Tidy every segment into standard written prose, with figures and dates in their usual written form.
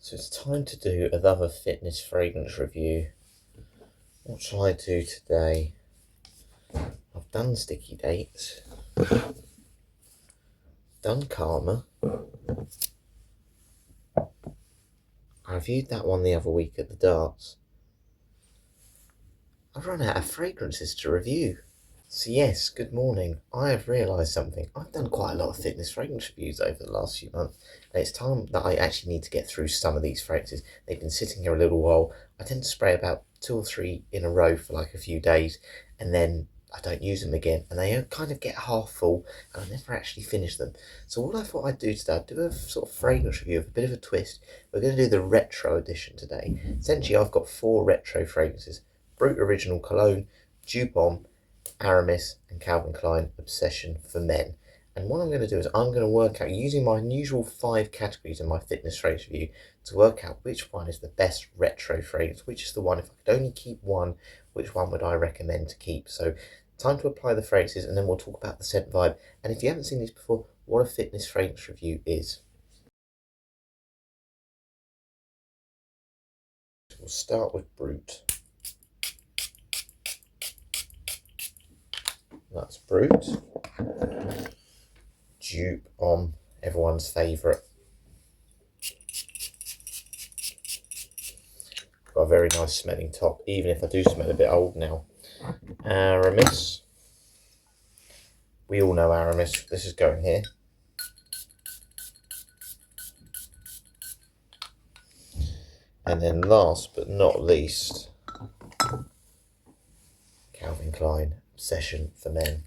So it's time to do another fitness fragrance review. What shall I do today? I've done Sticky Dates, done Karma. I reviewed that one the other week at the darts. I've run out of fragrances to review. So yes, good morning. I have realised something. I've done quite a lot of fitness fragrance reviews over the last few months, and it's time that I actually need to get through some of these fragrances. They've been sitting here a little while. I tend to spray about 2 or 3 in a row for like a few days, and then I don't use them again, and they kind of get half full, and I never actually finish them. So what I thought I'd do today, I'd do a sort of fragrance review of a bit of a twist. We're going to do the retro edition today. Essentially, I've got 4 retro fragrances: Brut Original Cologne, Dupe Homme, Aramis, and Calvin Klein Obsession for Men. And what I'm going to do is I'm going to work out, using my usual 5 categories in my fitness fragrance review, to work out which one is the best retro fragrance, which is the one, if I could only keep one, which one would I recommend to keep. So time to apply the fragrances, and then we'll talk about the scent vibe. And if you haven't seen these before, what a fitness fragrance review is. We'll start with Brut. That's Brut. Dupe Homme, everyone's favourite. Got a very nice smelling top, even if I do smell a bit old now. Aramis. We all know Aramis. This is going here. And then last but not least, Calvin Klein Obsession for Men.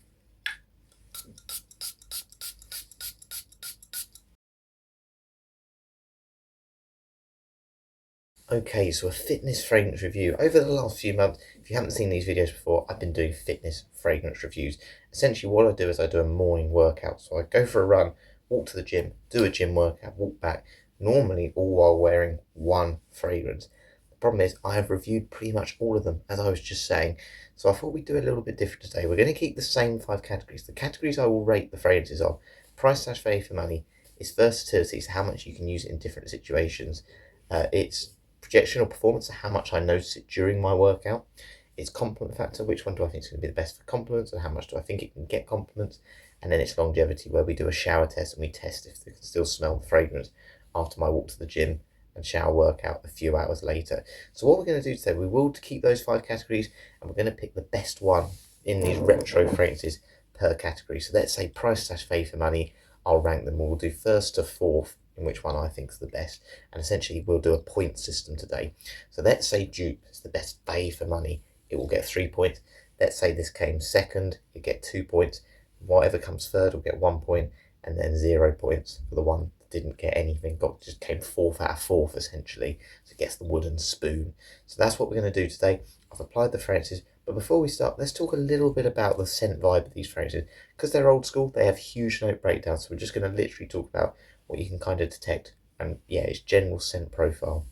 Okay, so a fitness fragrance review. Over the last few months, if you haven't seen these videos before, I've been doing fitness fragrance reviews. Essentially what I do is I do a morning workout. So I go for a run, walk to the gym, do a gym workout, walk back, normally all while wearing one fragrance. The problem is I have reviewed pretty much all of them, as I was just saying. So I thought we'd do a little bit different today. We're going to keep the same 5 categories. The categories I will rate the fragrances of: price/value for money, its versatility, so how much you can use it in different situations, its projection or performance, so how much I notice it during my workout, its compliment factor, which one do I think is going to be the best for compliments, and how much do I think it can get compliments, and then its longevity, where we do a shower test and we test if they can still smell the fragrance after my walk to the gym and shower workout a few hours later. So what we're going to do today, we will keep those 5 categories, and we're going to pick the best one in these retro fragrances per category. So let's say price/value for money, I'll rank them. We'll do first to fourth in which one I think is the best, and essentially we'll do a point system today. So let's say Dupe is the best value for money, it will get 3 points. Let's say this came second, you get 2 points. Whatever comes third will get 1 point, and then 0 points for the one that didn't get anything, just came fourth out of fourth essentially, so it gets the wooden spoon. So that's what we're going to do today. I've applied the fragrances, but before we start, let's talk a little bit about the scent vibe of these fragrances. Because they're old school, they have huge note breakdowns, so we're just going to literally talk about what you can kind of detect, and yeah, its general scent profile.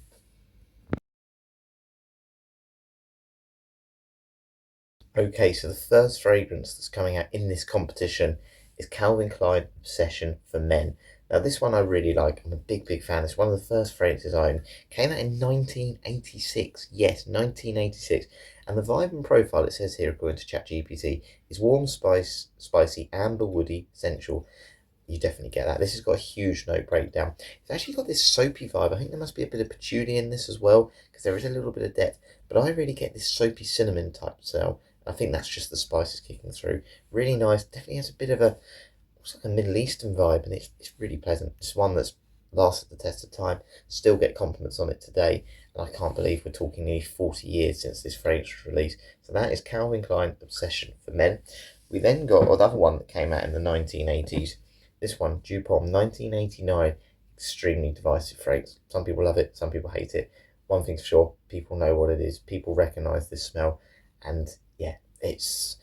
Okay, so the first fragrance that's coming out in this competition is Calvin Klein Obsession for Men. Now this one I really like. I'm a big fan. It's one of the first fragrances I own. Came out in 1986. Yes, 1986. And the vibe and profile, it says here according to ChatGPT, is warm, spicy, amber, woody, sensual. You definitely get that. This has got a huge note breakdown. It's actually got this soapy vibe. I think there must be a bit of patchouli in this as well, because there is a little bit of depth. But I really get this soapy cinnamon type smell. I think that's just the spices kicking through. Really nice. Definitely has a bit of a, looks like a Middle Eastern vibe, and it's really pleasant. It's one that's lasted the test of time. Still get compliments on it today, and I can't believe we're talking nearly 40 years since this fragrance was released. So that is Calvin Klein Obsession for Men. We then got another one that came out in the 1980s. This one, Dupe Homme, 1989, extremely divisive fragrance. Some people love it, some people hate it. One thing's for sure, people know what it is. People recognise this smell, and yeah, it's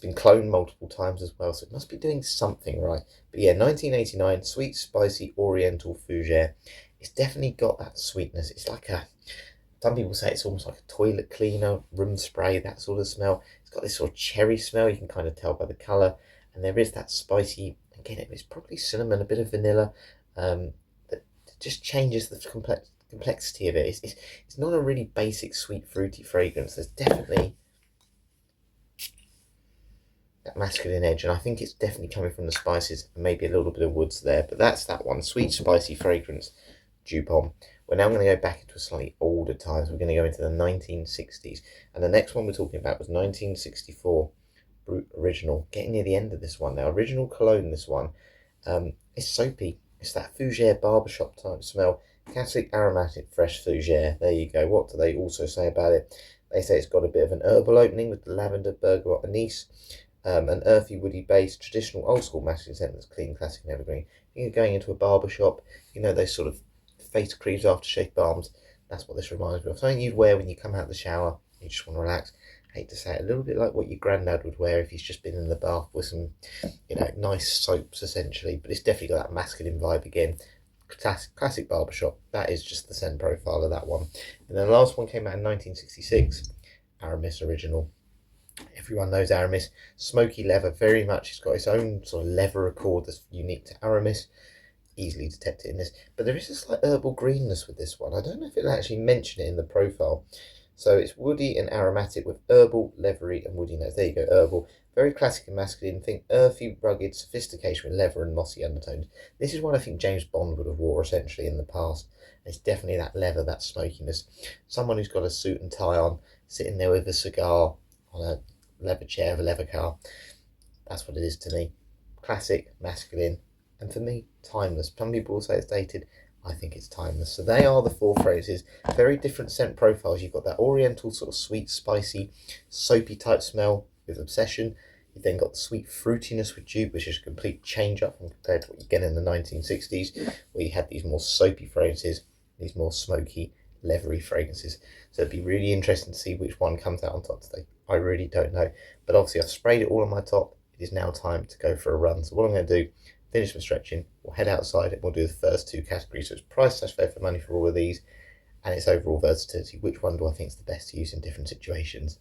been cloned multiple times as well, so it must be doing something right. But yeah, 1989, sweet, spicy, oriental fougere. It's definitely got that sweetness. It's like a, some people say it's almost like a toilet cleaner, room spray, that sort of smell. It's got this sort of cherry smell, you can kind of tell by the colour, and there is that spicy, again, it's probably cinnamon, a bit of vanilla, that just changes the complexity of it. It's not a really basic sweet fruity fragrance. There's definitely that masculine edge, and I think it's definitely coming from the spices and maybe a little bit of woods there. But that's that one, sweet spicy fragrance, Dupont. We're now going to go back into a slightly older times. We're going to go into the 1960s, and the next one we're talking about was 1964 Brut Original. Getting near the end of this one now. Original Cologne, this one. It's soapy. It's that fougere barbershop type smell. Classic aromatic fresh fougere. There you go. What do they also say about it? They say it's got a bit of an herbal opening with the lavender, bergamot, anise. An earthy, woody base, traditional old school masculine scent that's clean, classic, and evergreen. You're going into a barber shop, you know, those sort of face creams, aftershave balms. That's what this reminds me of. Something you'd wear when you come out of the shower, you just want to relax. I hate to say it, a little bit like what your granddad would wear if he's just been in the bath with some, you know, nice soaps essentially. But it's definitely got that masculine vibe again. Classic barbershop. That is just the scent profile of that one. And then the last one came out in 1966, Aramis Original. Everyone knows Aramis. Smoky leather, very much. It's got its own sort of leather accord that's unique to Aramis. Easily detected in this. But there is a slight herbal greenness with this one. I don't know if it'll actually mention it in the profile. So it's woody and aromatic with herbal, leathery and woody notes. There you go, herbal. Very classic and masculine. Think earthy, rugged sophistication with leather and mossy undertones. This is what I think James Bond would have wore essentially in the past. It's definitely that leather, that smokiness. Someone who's got a suit and tie on, sitting there with a cigar on a leather chair of a leather car. That's what it is to me. Classic, masculine, and for me, timeless. Some people will say it's dated. I think it's timeless. So they are the four phrases. Very different scent profiles. You've got that oriental sort of sweet, spicy, soapy type smell with Obsession. You've then got the sweet fruitiness with Dupe, which is a complete change up compared to what you get in the 1960s, where you had these more soapy fragrances, these more smoky, leathery fragrances. So it'd be really interesting to see which one comes out on top today. I really don't know. But obviously I've sprayed it all on my top. It is now time to go for a run. So what I'm going to do, finish my stretching, we'll head outside and we'll do the first two categories. So it's price / fair for money for all of these, and it's overall versatility. Which one do I think is the best to use in different situations?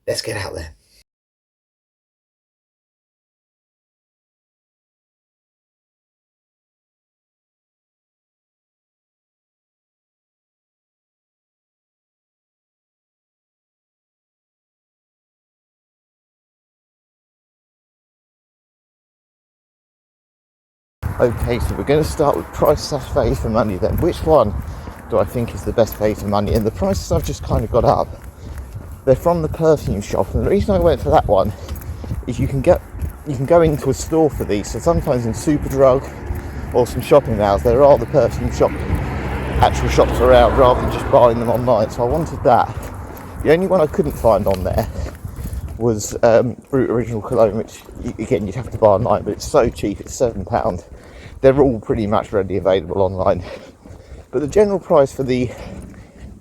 Let's get out there. Okay, so we're going to start with price / value for money then. Which one do I think is the best value for money? And the prices I've just kind of got up, they're from the perfume shop. And the reason I went for that one is you can go into a store for these. So sometimes in Superdrug or some shopping malls, there are the perfume shop, actual shops around, rather than just buying them online. So I wanted that. The only one I couldn't find on there was Brut Original Cologne, which again you'd have to buy online, but it's so cheap, it's £7. They're all pretty much readily available online. But the general price for the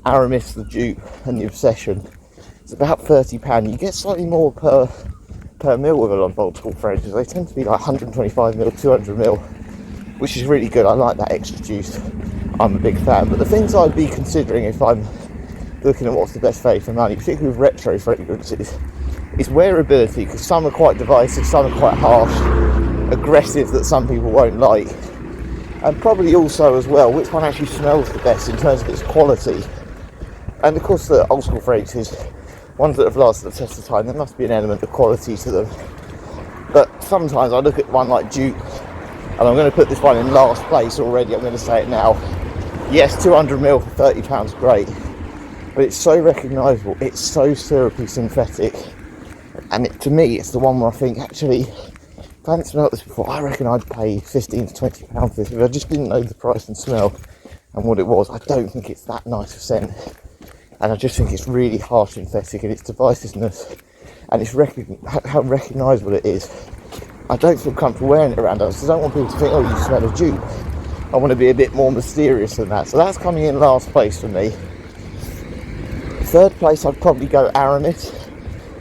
Aramis, the Dupe and the Obsession is about £30. You get slightly more per mil with a lot of old school fragrances. They tend to be like 125ml, 200ml, which is really good. I like that extra juice. I'm a big fan. But the things I'd be considering if I'm looking at what's the best value for money, particularly with retro fragrances, is wearability, because some are quite divisive, some are quite harsh, aggressive that some people won't like, and probably also as well which one actually smells the best in terms of its quality. And of course the old school fragrances, ones that have lasted the test of time, there must be an element of quality to them. But sometimes I look at one like Dupe, and I'm going to put this one in last place already, I'm going to say it now. Yes, 200ml for £30, great, but it's so recognisable, it's so syrupy synthetic. And to me, it's the one where I think, actually, if I hadn't smelled this before, I reckon I'd pay £15 to £20 for this. If I just didn't know the price and smell and what it was, I don't think it's that nice of scent. And I just think it's really harsh synthetic in its divisiveness. And it's how recognisable it is. I don't feel comfortable wearing it around us. I don't want people to think, oh, you smell a Dupe. I want to be a bit more mysterious than that. So that's coming in last place for me. Third place, I'd probably go Aramis.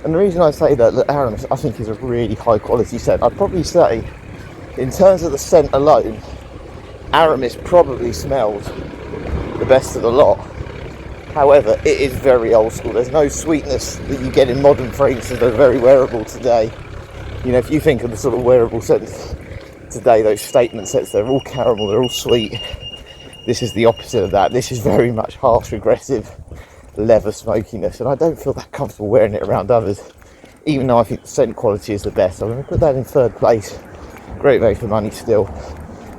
And the reason I say that Aramis, I think, is a really high quality scent. I'd probably say, in terms of the scent alone, Aramis probably smells the best of the lot. However, it is very old school. There's no sweetness that you get in modern fragrances that are very wearable today. You know, if you think of the sort of wearable scents today, those statement scents, they're all caramel, they're all sweet. This is the opposite of that. This is very much harsh, aggressive leather smokiness, and I don't feel that comfortable wearing it around others, even though I think the scent quality is the best. I'm going to put that in third place. Great value for money still,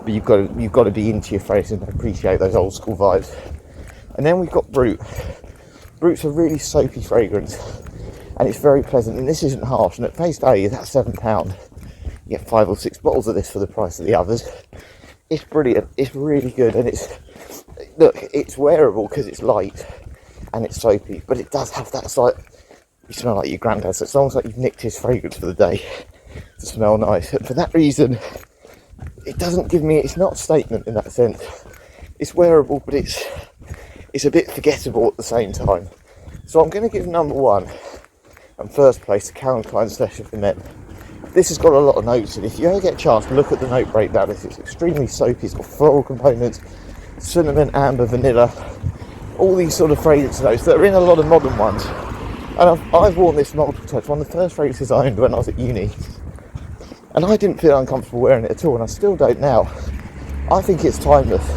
but you've got to be into your fragrance and appreciate those old school vibes. And then we've got Brut. Brut's a really soapy fragrance, and it's very pleasant, and this isn't harsh, and at face value that's £7. You get 5 or 6 bottles of this for the price of the others. It's brilliant, it's really good, and it's wearable because it's light and it's soapy, but it does have that slight, you smell like your granddad, so it's almost like you've nicked his fragrance for the day to smell nice. And for that reason, it doesn't give me, it's not a statement in that sense. It's wearable, but it's a bit forgettable at the same time. So I'm going to give number 1 and first place to Calvin Klein Session for Men. This has got a lot of notes, and if you ever get a chance to look at the note breakdown, it's extremely soapy. It's got floral components, cinnamon, amber, vanilla, all these sort of fragrance notes that are in a lot of modern ones. And I've worn this multiple times. One of the first fragrances I owned when I was at uni, and I didn't feel uncomfortable wearing it at all, and I still don't now. I think it's timeless.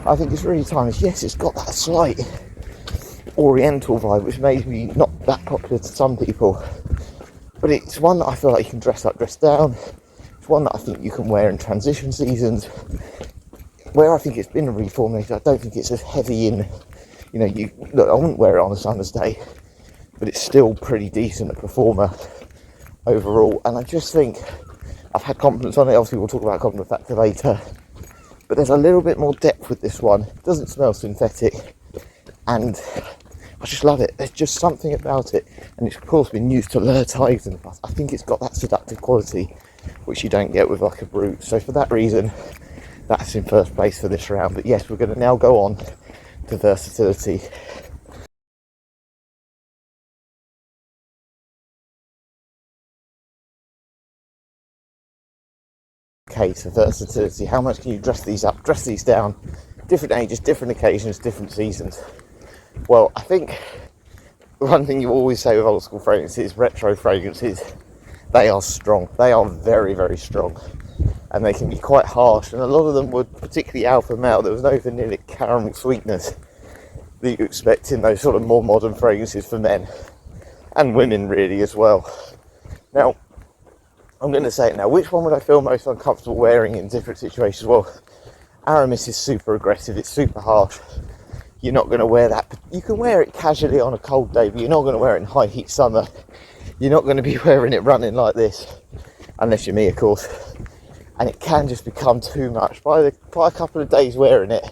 I think it's really timeless. Yes, it's got that slight oriental vibe, which may be not that popular to some people, but it's one that I feel like you can dress up, dress down. It's one that I think you can wear in transition seasons. Where I think it's been reformulated, I don't think it's as heavy in, look, I wouldn't wear it on a summer's day, but it's still pretty decent a performer overall. And I just think I've had compliments on it. Obviously we'll talk about compliment factor later, but there's a little bit more depth with this one. It doesn't smell synthetic, and I just love it. There's just something about it, and it's of course been used to lure tigers and stuff. I think it's got that seductive quality which you don't get with like a Brut. So for that reason, that's in first place for this round. But yes, we're going to now go on to versatility. Okay, so versatility. How much can you dress these up, dress these down? Different ages, different occasions, different seasons. Well, I think one thing you always say with old school fragrances, retro fragrances, they are strong. They are very, very strong. And they can be quite harsh. And a lot of them would, particularly alpha male, there was no vanillic caramel sweetness that you expect in those sort of more modern fragrances for men. And women really as well. Now, I'm going to say it now. Which one would I feel most uncomfortable wearing in different situations? Well, Aramis is super aggressive. It's super harsh. You're not going to wear that. You can wear it casually on a cold day, but you're not going to wear it in high heat summer. You're not going to be wearing it running like this, unless you're me, of course. And it can just become too much. By a couple of days wearing it,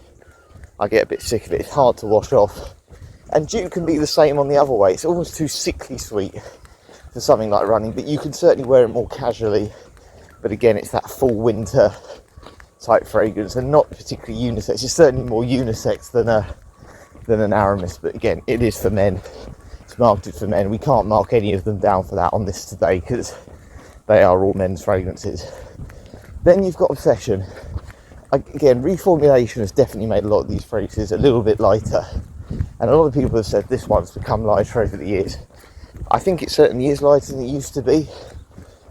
I get a bit sick of it. It's hard to wash off. And Duke can be the same on the other way. It's almost too sickly sweet for something like running, but you can certainly wear it more casually. But again, it's that full winter type fragrance, and not particularly unisex. It's certainly more unisex than an Aramis, but again, it is for men. It's marketed for men. We can't mark any of them down for that on this today because they are all men's fragrances. Then you've got Obsession. Again, reformulation has definitely made a lot of these fragrances a little bit lighter, and a lot of people have said this one's become lighter over the years. I think it certainly is lighter than it used to be,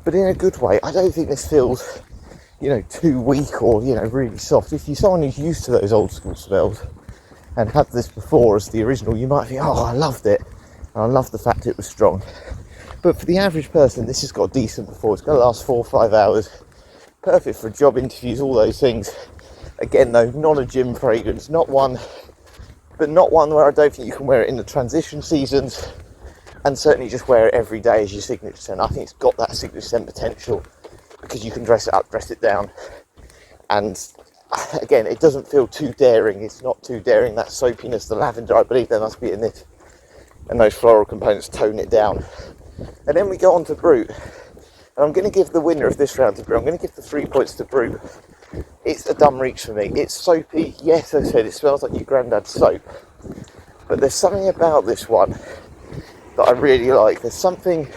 but in a good way. I don't think this feels, too weak or, really soft. If you're someone who's used to those old school smells and had this before as the original, you might think, oh, I loved it, and I love the fact it was strong. But for the average person, this has got decent before. It's going to last 4 or 5 hours. Perfect for job interviews, all those things. Again, though, not a gym fragrance, not one where I don't think you can wear it in the transition seasons, and certainly just wear it every day as your signature scent. I think it's got that signature scent potential because you can dress it up, dress it down, and again, it doesn't feel too daring. It's not too daring. That soapiness, the lavender, I believe there must be in it, and those floral components tone it down. And then we go on to Brut, and I'm going to give the winner of this round to Brut. I'm going to give the 3 points to Brut. It's a dumb reach for me. It's soapy. Yes, as I said, it smells like your granddad's soap, but there's something about this one that I really like. There's something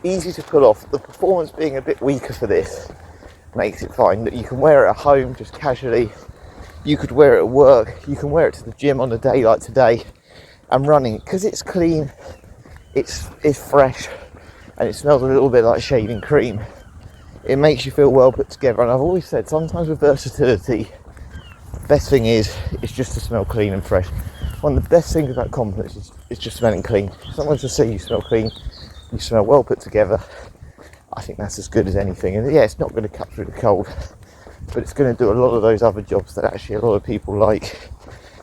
easy to pull off. The performance being a bit weaker for this makes it fine. That you can wear it at home just casually, you could wear it at work, you can wear it to the gym on a day like today and running, because it's clean, it's fresh, and it smells a little bit like shaving cream. It makes you feel well put together. And I've always said, sometimes with versatility, Best thing is just to smell clean and fresh. One of the best things about compliments is just smelling clean. Someone just say you smell clean, you smell well put together. I think that's as good as anything. And yeah, it's not going to cut through the cold, but it's going to do a lot of those other jobs that actually a lot of people like,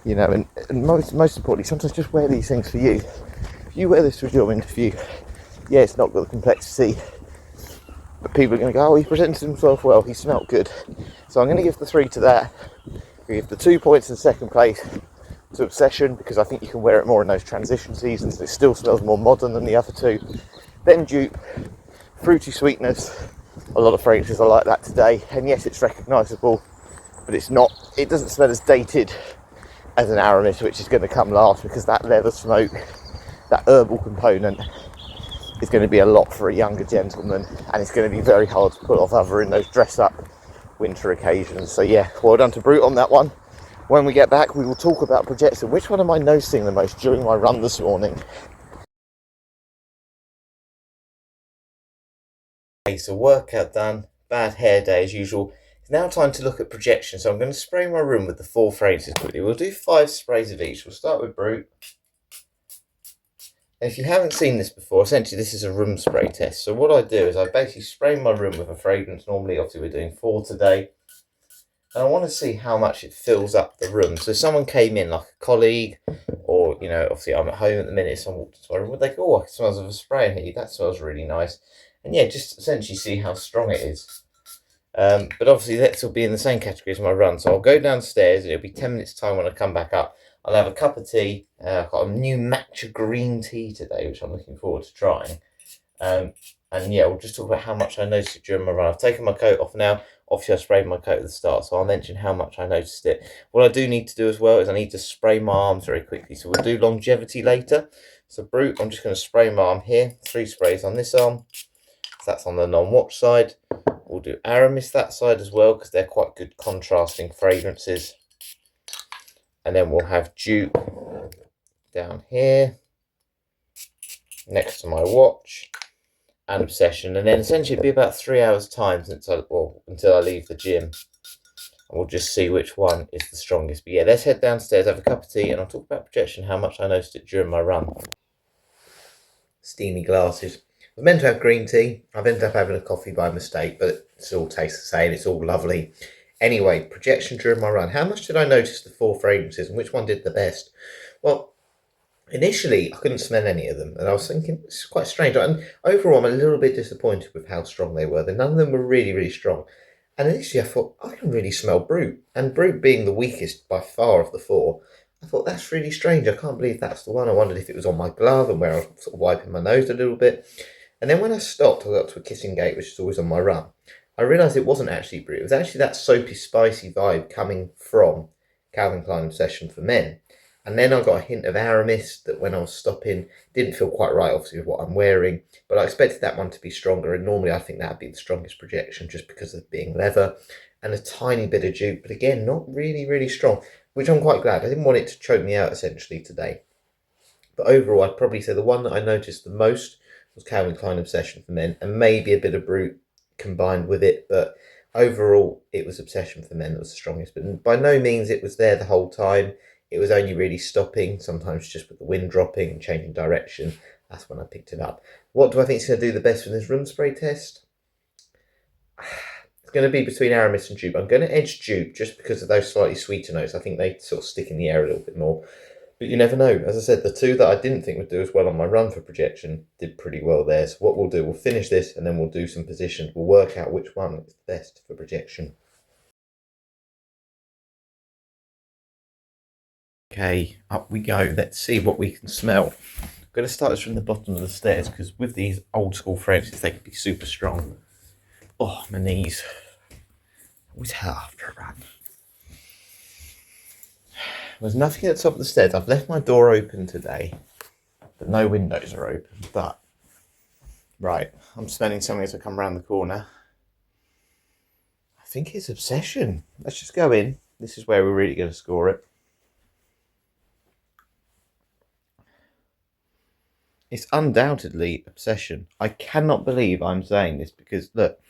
you know. And most importantly, sometimes just wear these things for you. If you wear this to a job interview, yeah, it's not got the complexity, but people are going to go, oh, he presented himself well, he smelled good. So I'm going to give the 3 to that. We give the 2 points in second place to Obsession, because I think you can wear it more in those transition seasons. It still smells more modern than the other 2. Then Dupe, fruity sweetness. A lot of fragrances are like that today, and yes, it's recognisable, but it doesn't smell as dated as an Aramis, which is going to come last, because that leather smoke, that herbal component, is going to be a lot for a younger gentleman, and it's going to be very hard to pull off other in those dress up winter occasions. So yeah, well done to Brut on that one. When we get back, we will talk about Projection. Which one am I noticing the most during my run this morning? Okay, so workout done, bad hair day as usual. It's now time to look at Projection. So I'm going to spray my room with the 4 fragrances quickly. We'll do 5 sprays of each. We'll start with Brut. And if you haven't seen this before, essentially this is a room spray test. So what I do is I basically spray my room with a fragrance. Normally, obviously, we're doing 4 today. And I want to see how much it fills up the room. So if someone came in, like a colleague, or, you know, obviously I'm at home at the minute, someone walked into my room, would they go, oh, it smells of a spray in here, that smells really nice. And yeah, just essentially see how strong it is. But obviously this will be in the same category as my run. So I'll go downstairs, it'll be 10 minutes time when I come back up. I'll have a cup of tea. I've got a new matcha green tea today, which I'm looking forward to trying. And yeah, we'll just talk about how much I noticed it during my run. I've taken my coat off now. Obviously, I sprayed my coat at the start, so I'll mention how much I noticed it. What I do need to do as well is I need to spray my arms very quickly. So we'll do longevity later. So Brut, I'm just going to spray my arm here. 3 sprays on this arm. So that's on the non-watch side. We'll do Aramis that side as well, because they're quite good contrasting fragrances. And then we'll have Dupe down here, next to my watch, and Obsession. And then essentially it'll be about 3 hours time until I leave the gym. And we'll just see which one is the strongest. But yeah, let's head downstairs, have a cup of tea, and I'll talk about Projection, how much I noticed it during my run. Steamy glasses. I was meant to have green tea. I've ended up having a coffee by mistake, but it all tastes the same. It's all lovely. Anyway, Projection during my run. How much did I notice the 4 fragrances, and which one did the best? Well, initially, I couldn't smell any of them, and I was thinking, it's quite strange. And overall, I'm a little bit disappointed with how strong they were. None of them were really, really strong. And initially, I thought, I can really smell Brut. And Brut being the weakest by far of the 4, I thought, that's really strange. I can't believe that's the one. I wondered if it was on my glove and where I was sort of wiping my nose a little bit. And then when I stopped, I got to a kissing gate, which is always on my run. I realised it wasn't actually Brut. It was actually that soapy, spicy vibe coming from Calvin Klein Obsession for Men. And then I got a hint of Aramis that when I was stopping, didn't feel quite right, obviously, with what I'm wearing. But I expected that one to be stronger. And normally I think that would be the strongest Projection just because of being leather. And a tiny bit of Dupe, but again, not really, really strong, which I'm quite glad. I didn't want it to choke me out, essentially, today. But overall, I'd probably say the one that I noticed the most was Calvin Klein Obsession for Men, and maybe a bit of Brut combined with it. But overall, it was Obsession for Men that was the strongest. But by no means it was there the whole time. It was only really stopping, sometimes just with the wind dropping and changing direction. That's when I picked it up. What do I think is going to do the best for this room spray test? It's going to be between Aramis and Dupe. I'm going to edge Dupe just because of those slightly sweeter notes. I think they sort of stick in the air a little bit more. But you never know. As I said, the 2 that I didn't think would do as well on my run for Projection did pretty well there. So what we'll do, we'll finish this and then we'll do some positions. We'll work out which one is the best for Projection. Okay, up we go. Let's see what we can smell. I'm going to start this from the bottom of the stairs because with these old school fragrances, they can be super strong. Oh, my knees. Always hurt after a run. There's nothing at the top of the stairs. I've left my door open today, but no windows are open. But, right, I'm smelling something as I come around the corner. I think it's Obsession. Let's just go in. This is where we're really going to score it. It's undoubtedly Obsession. I cannot believe I'm saying this because, look,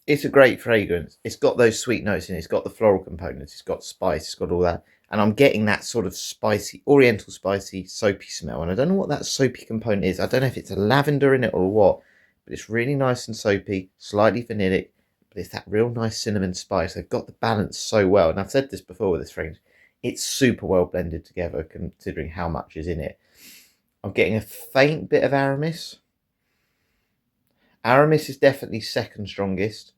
It's a great fragrance. It's got those sweet notes in it. It's got the floral components. It's got spice. It's got all that. And I'm getting that sort of spicy, oriental spicy, soapy smell. And I don't know what that soapy component is. I don't know if it's a lavender in it or what. But it's really nice and soapy, slightly vanillic. But it's that real nice cinnamon spice. They've got the balance so well. And I've said this before with this fragrance. It's super well blended together considering how much is in it. I'm getting a faint bit of Aramis. Aramis is definitely second strongest.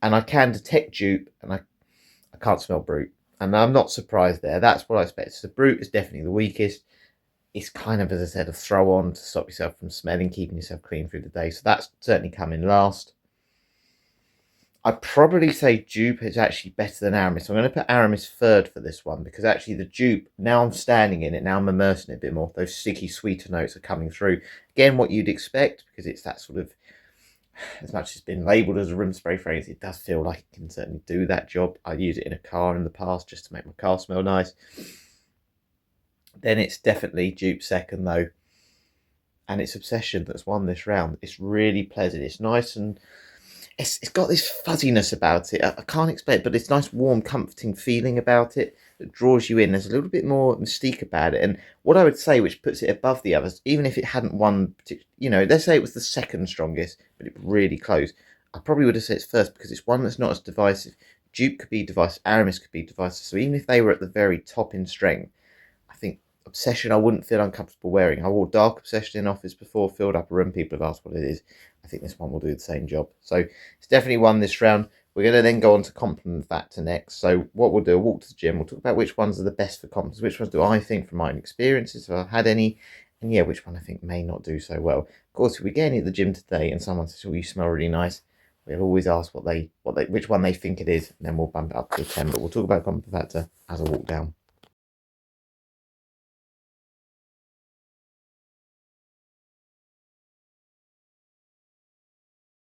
And I can detect dupe, and I can't smell brute. And I'm not surprised there. That's what I expect. So brute is definitely the weakest. It's kind of, as I said, a throw on to stop yourself from smelling, keeping yourself clean through the day. So that's certainly coming last. I'd probably say dupe is actually better than Aramis. So I'm going to put Aramis third for this one, because actually the dupe, now I'm standing in it, now I'm immersing it a bit more. Those sticky, sweeter notes are coming through. Again, what you'd expect, because it's that sort of, as much as it's been labelled as a room spray fragrance, it does feel like it can certainly do that job. I use it in a car in the past just to make my car smell nice. Then it's definitely dupe second though. And it's Obsession that's won this round. It's really pleasant. It's nice and it's got this fuzziness about it. I can't explain it, but it's nice, warm, comforting feeling about it that draws you in. There's a little bit more mystique about it. And what I would say, which puts it above the others, even if it hadn't won, you know, let's say it was the second strongest, but it was really close, I probably would have said it's first because it's one that's not as divisive. Dupe could be divisive, Aramis could be divisive. So even if they were at the very top in strength, I think Obsession I wouldn't feel uncomfortable wearing. I wore dark Obsession in office before, filled up a room, people have asked what it is. I think this one will do the same job. So it's definitely won this round. We're going to then go on to compliment factor next. So what we'll do, we'll walk to the gym, we'll talk about which ones are the best for compliments, which ones do I think from my own experiences, if I've had any, and yeah, which one I think may not do so well. Of course, if we get any at the gym today and someone says, oh, you smell really nice, we'll always ask which one they think it is, and then we'll bump it up to a 10, but we'll talk about compliment factor as I walk down.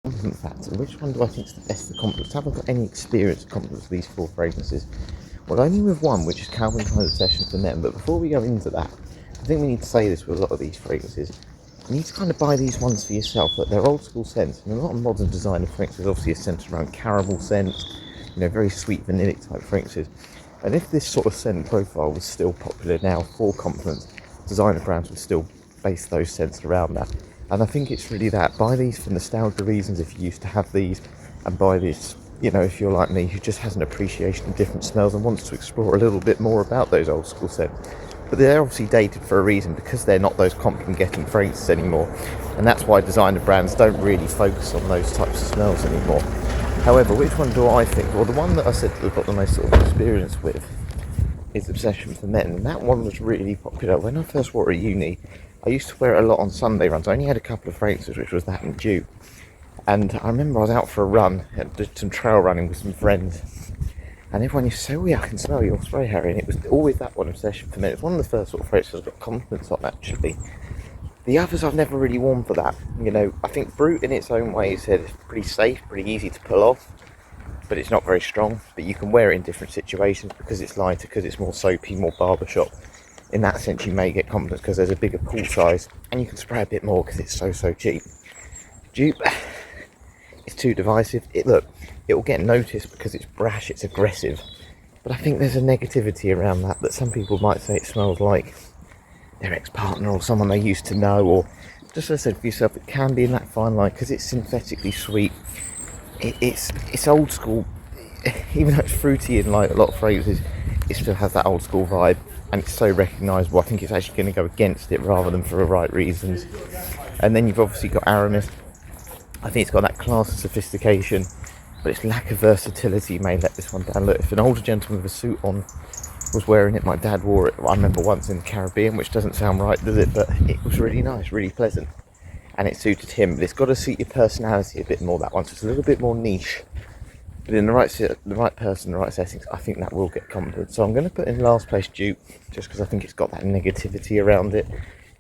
Compliment factor. Which one do I think is the best for compliments? Have I got any experience of compliments with these four fragrances? Well, only with one, which is Calvin Klein Obsession for Men. But before we go into that, I think we need to say this with a lot of these fragrances. You need to kind of buy these ones for yourself. Look, they're old school scents, and a lot of modern designer fragrances obviously are centered around caramel scents, you know, very sweet vanillic type fragrances. And if this sort of scent profile was still popular now for compliments, designer brands would still base those scents around that. And I think it's really that. Buy these for nostalgia reasons if you used to have these, and buy this, you know, if you're like me who just has an appreciation of different smells and wants to explore a little bit more about those old school scents. But they're obviously dated for a reason, because they're not those compliment getting fragrances anymore. And that's why designer brands don't really focus on those types of smells anymore. However, which one do I think? Well, the one that I said that I've got the most sort of experience with is Obsession for Men. And that one was really popular. When I first wore it at uni, I used to wear it a lot on Sunday runs. I only had a couple of fragrances, which was that and dupe. And I remember I was out for a run, did some trail running with some friends, and everyone used to say, oh yeah, I can smell your spray, Harry. And it was always that one, Obsession for Men. It's one of the first sort of fragrances I got compliments on, actually. The others I've never really worn for that. You know, I think Brute in its own way said it's pretty safe, pretty easy to pull off, but it's not very strong. But you can wear it in different situations because it's lighter, because it's more soapy, more barbershop. In that sense, you may get compliments because there's a bigger pool size, and you can spray a bit more because it's so cheap. Dupe, it's too divisive. It will get noticed because it's brash, it's aggressive. But I think there's a negativity around that some people might say it smells like their ex-partner or someone they used to know, or just as I said for yourself, it can be in that fine line because it's synthetically sweet. It's old school, even though it's fruity in like a lot of fragrances, it still has that old school vibe, and it's so recognisable. I think it's actually going to go against it rather than for the right reasons. And then you've obviously got Aramis. I think it's got that class of sophistication, but its lack of versatility may let this one down. Look, if an older gentleman with a suit on was wearing it, my dad wore it, I remember once in the Caribbean, which doesn't sound right, does it? But it was really nice, really pleasant, and it suited him. But it's got to suit your personality a bit more, that one, so it's a little bit more niche. But in the right person, the right settings, I think that will get compliments. So I'm going to put in last place Dupe, just because I think it's got that negativity around it.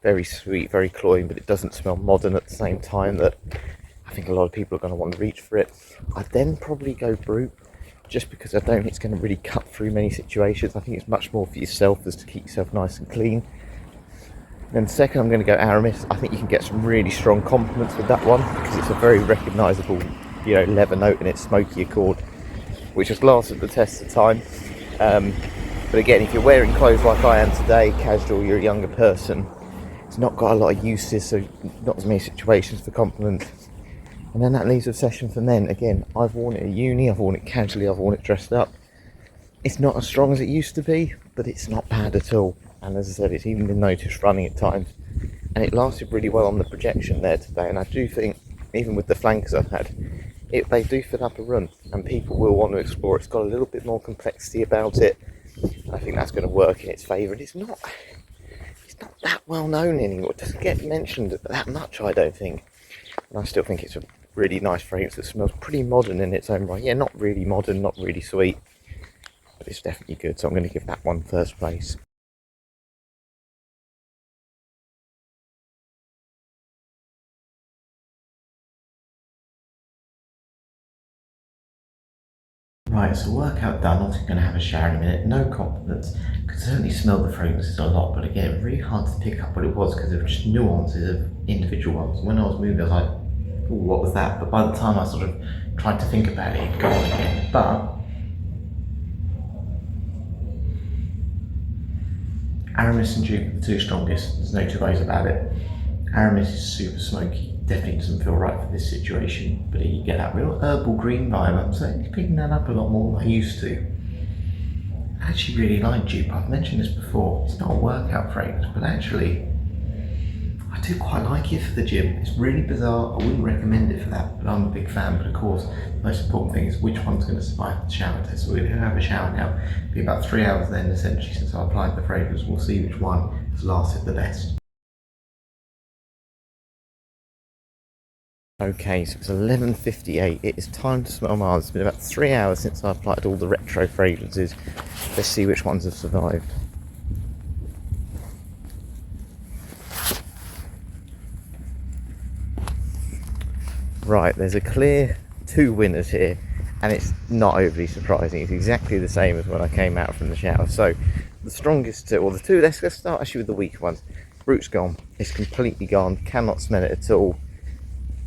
Very sweet, very cloying, but it doesn't smell modern at the same time that I think a lot of people are going to want to reach for it. I'd then probably go Brute, just because I don't think it's going to really cut through many situations. I think it's much more for yourself, as to keep yourself nice and clean. Then second, I'm going to go Aramis. I think you can get some really strong compliments with that one, because it's a very recognisable leather note in its smoky accord, which has lasted the test of time. But again, if you're wearing clothes like I am today, casual, you're a younger person, it's not got a lot of uses, so not as many situations for compliments. And then that leaves a session for men. Again, I've worn it at uni, I've worn it casually, I've worn it dressed up. It's not as strong as it used to be, but it's not bad at all. And as I said, it's even been noticed running at times. And it lasted really well on the projection there today. And I do think, even with the flankers I've had, they do fill up a run, and people will want to explore. It's got a little bit more complexity about it. I think that's going to work in its favour. And it's not that well known anymore. It doesn't get mentioned that much, I don't think. And I still think it's a really nice fragrance that smells pretty modern in its own right. Yeah, not really modern, not really sweet, but it's definitely good. So I'm going to give that one first place. Right, so workout done, also going to have a shower in a minute. No compliments. Could certainly smell the fragrances a lot, but again, really hard to pick up what it was because there were just nuances of individual ones. When I was moving, I was like, ooh, what was that? But by the time I sort of tried to think about it, it'd gone again. But Aramis and Duke are the two strongest. There's no two ways about it. Aramis is super smoky. Definitely doesn't feel right for this situation, but you get that real herbal green vibe. I'm certainly picking that up a lot more than I used to. I actually really like Dupe. I've mentioned this before. It's not a workout fragrance, but actually, I do quite like it for the gym. It's really bizarre. I wouldn't recommend it for that, but I'm a big fan. But of course, the most important thing is which one's going to survive the shower test. So we're going to have a shower now. It'll be about 3 hours then, essentially, since I applied the fragrance. We'll see which one has lasted the best. Okay, so it's 11:58. It is time to smell Mars. It's been about 3 hours since I applied all the retro fragrances. Let's see which ones have survived. Right, there's a clear 2 winners here, and it's not overly surprising. It's exactly the same as when I came out from the shower. So the strongest two, or the two, let's start actually with the weaker ones. Brute's gone. It's completely gone. Cannot smell it at all.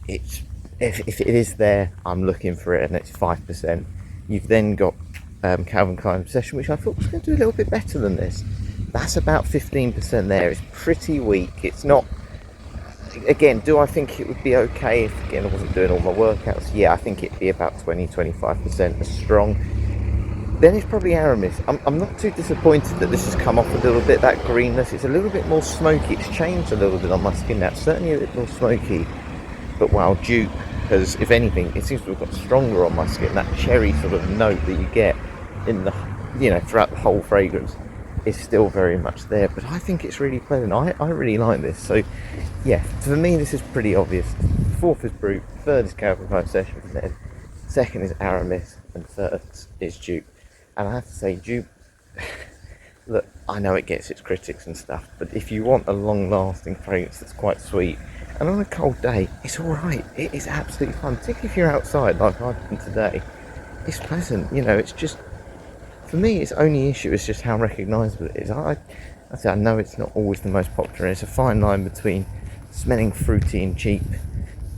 It's if it is there, I'm looking for it, and it's 5%. You've then got Calvin Klein Obsession, which I thought was going to do a little bit better than this. That's about 15% there. It's pretty weak. It's not. Again, do I think it would be okay if, again, I wasn't doing all my workouts? Yeah, I think it'd be about 20-25% as strong. Then it's probably Aramis. I'm not too disappointed that this has come off a little bit, that greenness. It's a little bit more smoky. It's changed a little bit on my skin now. It's certainly a bit more smoky. But wow, Dupe has, if anything, it seems to have got stronger on my skin. That cherry sort of note that you get in the, throughout the whole fragrance is still very much there. But I think it's really pleasant. I really like this. So yeah, for me this is pretty obvious. Fourth is Brute, third is Calvin Klein Obsession for men, second is Aramis, and third is Dupe. And I have to say, Dupe, look, I know it gets its critics and stuff, but if you want a long-lasting fragrance that's quite sweet, and on a cold day, it's alright. It is absolutely fun, particularly if you're outside like I've been today. It's pleasant, it's just, for me, its only issue is just how recognisable it is. I know it's not always the most popular. It's a fine line between smelling fruity and cheap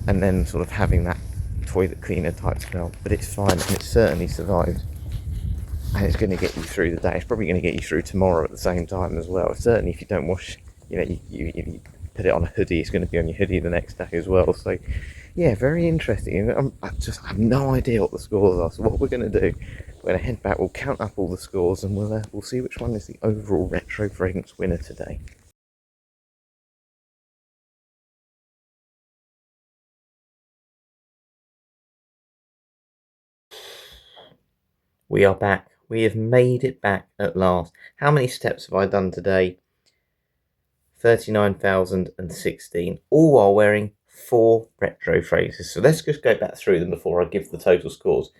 and then sort of having that toilet cleaner type smell, but it's fine, and it certainly survives. And it's going to get you through the day. It's probably going to get you through tomorrow at the same time as well. Certainly if you don't wash, you put it on a hoodie, it's going to be on your hoodie the next day as well. So yeah, very interesting. I have no idea what the scores are. So what we're going to do, we're going to head back, we'll count up all the scores, and we'll see which one is the overall retro fragrance winner today. We are back. We have made it back at last. How many steps have I done today? 39,016, all while wearing 4 retro fragrances. So let's just go back through them before I give the total scores.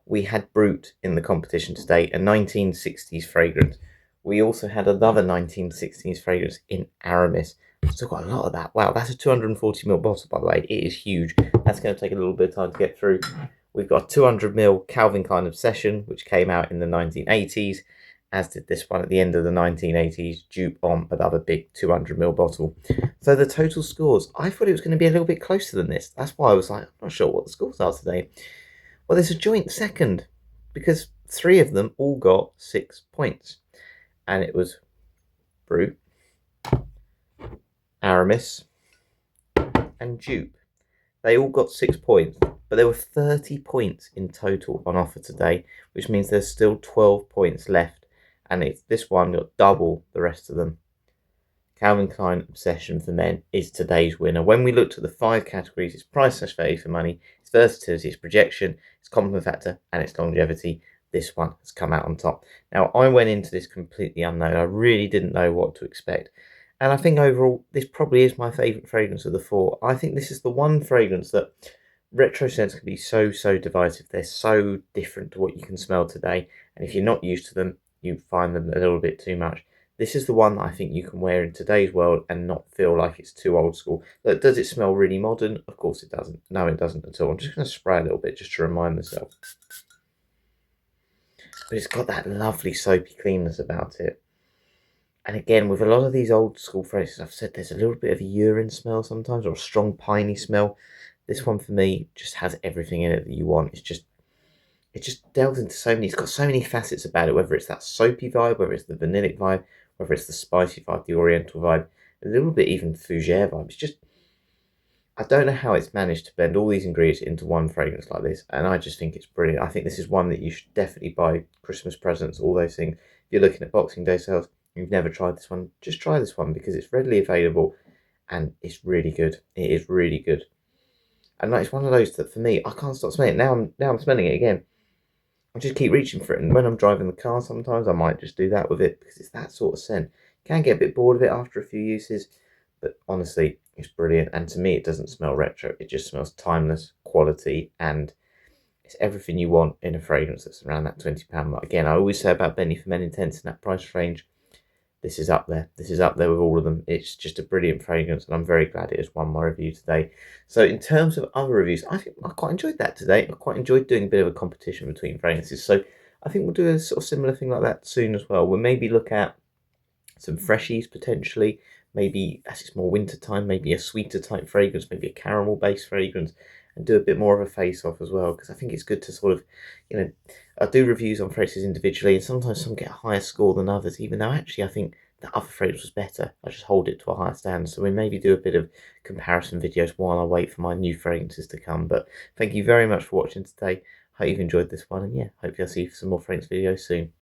We had Brute in the competition today, a 1960s fragrance. We also had another 1960s fragrance in Aramis. I've still got a lot of that. Wow, that's a 240ml bottle, by the way. It is huge. That's going to take a little bit of time to get through. We've got a 200ml Calvin Klein Obsession, which came out in the 1980s. as did this one at the end of the 1980s, dupe on another big 200ml bottle. So the total scores, I thought it was going to be a little bit closer than this. That's why I was like, I'm not sure what the scores are today. Well, there's a joint second, because 3 of them all got 6 points. And it was Brut, Aramis, and Dupe. They all got 6 points, but there were 30 points in total on offer today, which means there's still 12 points left, and this one got double the rest of them. Calvin Klein Obsession for Men is today's winner. When we looked at the 5 categories, it's price/value for money, it's versatility, it's projection, it's compliment factor, and it's longevity. This one has come out on top. Now, I went into this completely unknown. I really didn't know what to expect. And I think overall, this probably is my favourite fragrance of the 4. I think this is the one fragrance that retro scents can be so divisive. They're so different to what you can smell today. And if you're not used to them, you find them a little bit too much. This is the one that I think you can wear in today's world and not feel like it's too old school. Look, does it smell really modern? Of course it doesn't. No, it doesn't at all. I'm just going to spray a little bit just to remind myself. But it's got that lovely soapy cleanness about it. And again, with a lot of these old school fragrances, I've said there's a little bit of a urine smell sometimes, or a strong piney smell. This one for me just has everything in it that you want. It just delves into so many, it's got so many facets about it, whether it's that soapy vibe, whether it's the vanillic vibe, whether it's the spicy vibe, the oriental vibe, a little bit even fougere vibe. It's just, I don't know how it's managed to blend all these ingredients into one fragrance like this, and I just think it's brilliant. I think this is one that you should definitely buy Christmas presents, all those things. If you're looking at Boxing Day sales, you've never tried this one, just try this one because it's readily available and it's really good. It is really good. And like, it's one of those that for me, I can't stop smelling it. Now I'm smelling it again. I just keep reaching for it, and when I'm driving the car sometimes I might just do that with it because it's that sort of scent. You can get a bit bored of it after a few uses, but honestly it's brilliant. And to me it doesn't smell retro, it just smells timeless, quality, and it's everything you want in a fragrance that's around that £20 mark. Again, I always say about Benny for Men Intense in that price range, this is up there. This is up there with all of them. It's just a brilliant fragrance, and I'm very glad it has won my review today. So in terms of other reviews, I think I quite enjoyed that today. I quite enjoyed doing a bit of a competition between fragrances. So I think we'll do a sort of similar thing like that soon as well. We'll maybe look at some freshies potentially. Maybe as it's more winter time, maybe a sweeter type fragrance, maybe a caramel based fragrance, and do a bit more of a face off as well, because I think it's good to sort of, I do reviews on fragrances individually, and sometimes some get a higher score than others, even though actually I think the other fragrance was better. I just hold it to a higher standard. So we maybe do a bit of comparison videos while I wait for my new fragrances to come. But thank you very much for watching today. Hope you've enjoyed this one, and yeah, hope I'll see you for some more fragrance videos soon.